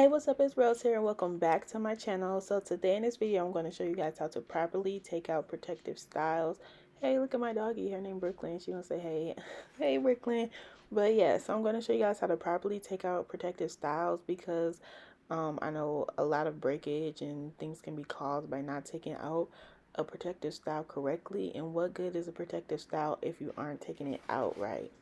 Hey, what's up? It's Rellz here and welcome back to my channel. So today in this video I'm going to show you guys how to properly take out protective styles. Hey, look at my doggy, her name Brooklyn. She gonna say hey. Hey Brooklyn. But yeah, so I'm going to show you guys how to properly take out protective styles because I know a lot of breakage and things can be caused by not taking out a protective style correctly. And what good is a protective style if you aren't taking it out right?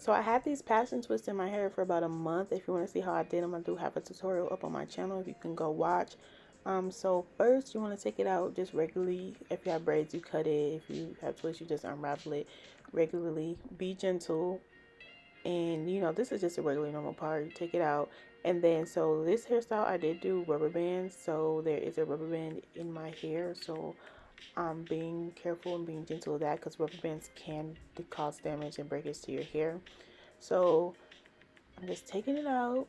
So I had these passion twists in my hair for about a month. If you want to see how I did them, I do have a tutorial up on my channel. If you can go watch. So first you want to take it out just regularly. If you have braids, you cut it. If you have twists, you just unravel it regularly. Be gentle. And you know, this is just a regular normal part. You take it out. And then, so this hairstyle, I did do rubber bands. So there is a rubber band in my hair. So I'm being careful and being gentle with that because rubber bands can cause damage and breakage to your hair. So I'm just taking it out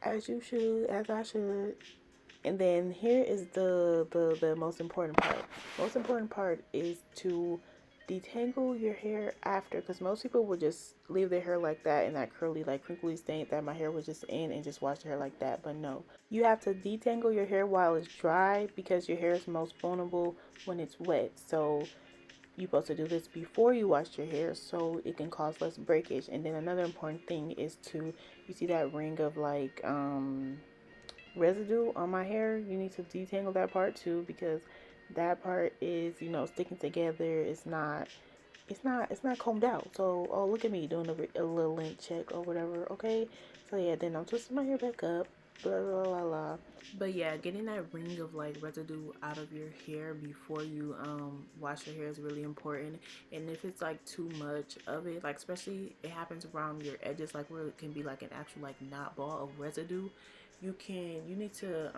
as you should, as I should. And then here is the most important part. Most important part is to detangle your hair after, because most people would just leave their hair like that in that curly, like crinkly state that my hair was just in and just wash your hair like that. But no, you have to detangle your hair while it's dry because your hair is most vulnerable when it's wet. So you're supposed to do this before you wash your hair so it can cause less breakage. And then another important thing is to, you see that ring of like residue on my hair, you need to detangle that part too, because that part is, you know, sticking together. It's not combed out. So, oh, look at me doing a little lint check or whatever. Okay, so yeah, then I'm twisting my hair back up, blah blah blah blah. But yeah, getting that ring of like residue out of your hair before you wash your hair is really important. And if it's like too much of it, like especially it happens around your edges, like where it can be like an actual like knot ball of residue, you need to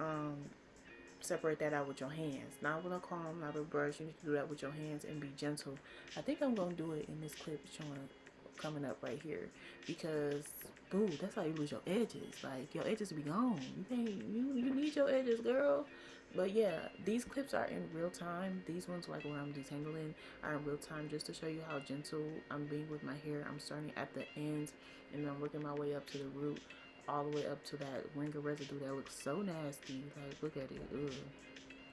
separate that out with your hands, not with a comb, not with a brush. You need to do that with your hands and be gentle. I think I'm gonna do it in this clip showing coming up right here, because boo, that's how you lose your edges. Like your edges be gone. You need your edges, girl. But yeah, these clips are in real time. These ones, like where I'm detangling, are in real time, just to show you how gentle I'm being with my hair. I'm starting at the ends and then I'm working my way up to the root, all the way up to that ring of residue that looks so nasty. Like, look at it. Ugh.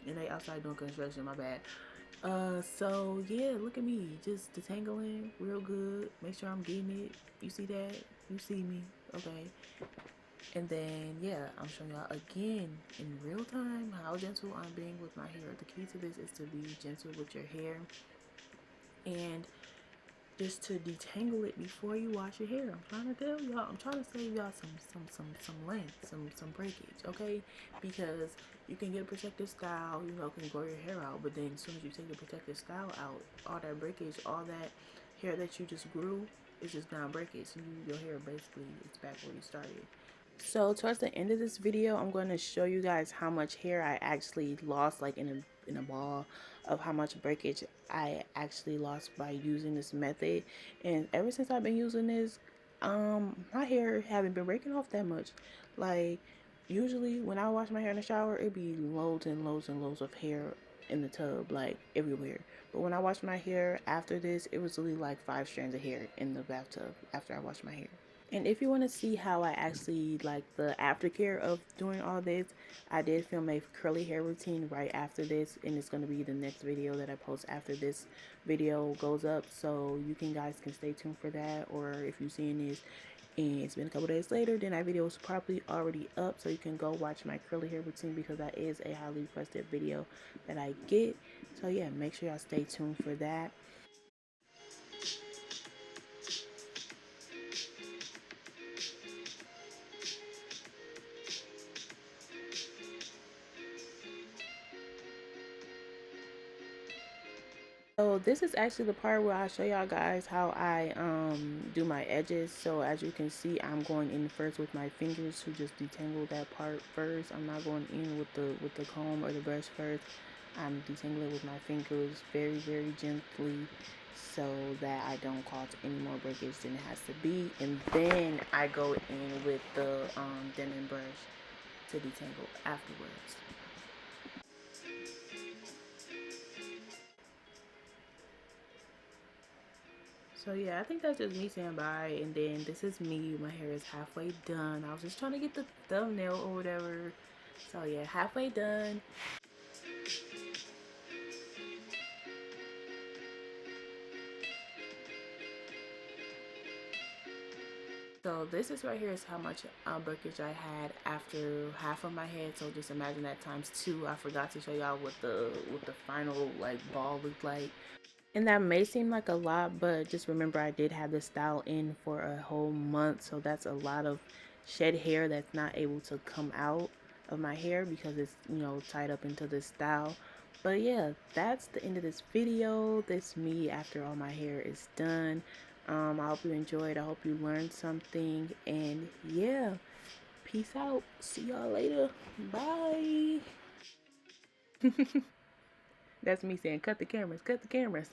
And they outside doing construction, my bad. So yeah, look at me, just detangling real good. Make sure I'm getting it. You see that? You see me? Okay. And then yeah, I'm showing y'all again in real time how gentle I'm being with my hair. The key to this is to be gentle with your hair and just to detangle it before you wash your hair. I'm trying to tell y'all, I'm trying to save y'all some length, some breakage, okay? Because you can get a protective style, you know, can grow your hair out, but then as soon as you take the protective style out, all that breakage, all that hair that you just grew is just gonna breakage. Your hair basically is back where you started. So towards the end of this video, I'm going to show you guys how much hair I actually lost, like in a ball of how much breakage I actually lost by using this method. And ever since I've been using this, my hair haven't been breaking off that much. Like usually when I wash my hair in the shower, it'd be loads and loads and loads of hair in the tub, like everywhere. But when I wash my hair after this, it was really like 5 strands of hair in the bathtub after I washed my hair. And if you want to see how I actually like the aftercare of doing all this, I did film a curly hair routine right after this, and it's going to be the next video that I post after this video goes up, so you guys can stay tuned for that. Or if you're seeing this and it's been a couple days later, then that video is probably already up, so you can go watch my curly hair routine because that is a highly requested video that I get. So yeah, make sure y'all stay tuned for that. So this is actually the part where I show y'all guys how I do my edges. So as you can see, I'm going in first with my fingers to just detangle that part first. I'm not going in with the comb or the brush first. I'm detangling with my fingers very gently so that I don't cause any more breakage than it has to be. And then I go in with the denim brush to detangle afterwards. So yeah, I think that's just me saying bye, and then this is me. My hair is halfway done. I was just trying to get the thumbnail or whatever. So yeah, halfway done. So this is right here is how much breakage I had after half of my head. So just imagine that times two. I forgot to show y'all what the final like ball looked like. And that may seem like a lot, but just remember I did have this style in for a whole month. So that's a lot of shed hair that's not able to come out of my hair because it's, you know, tied up into this style. But yeah, that's the end of this video. This me after all my hair is done. I hope you enjoyed. I hope you learned something. And yeah, peace out. See y'all later. Bye. That's me saying cut the cameras, cut the cameras.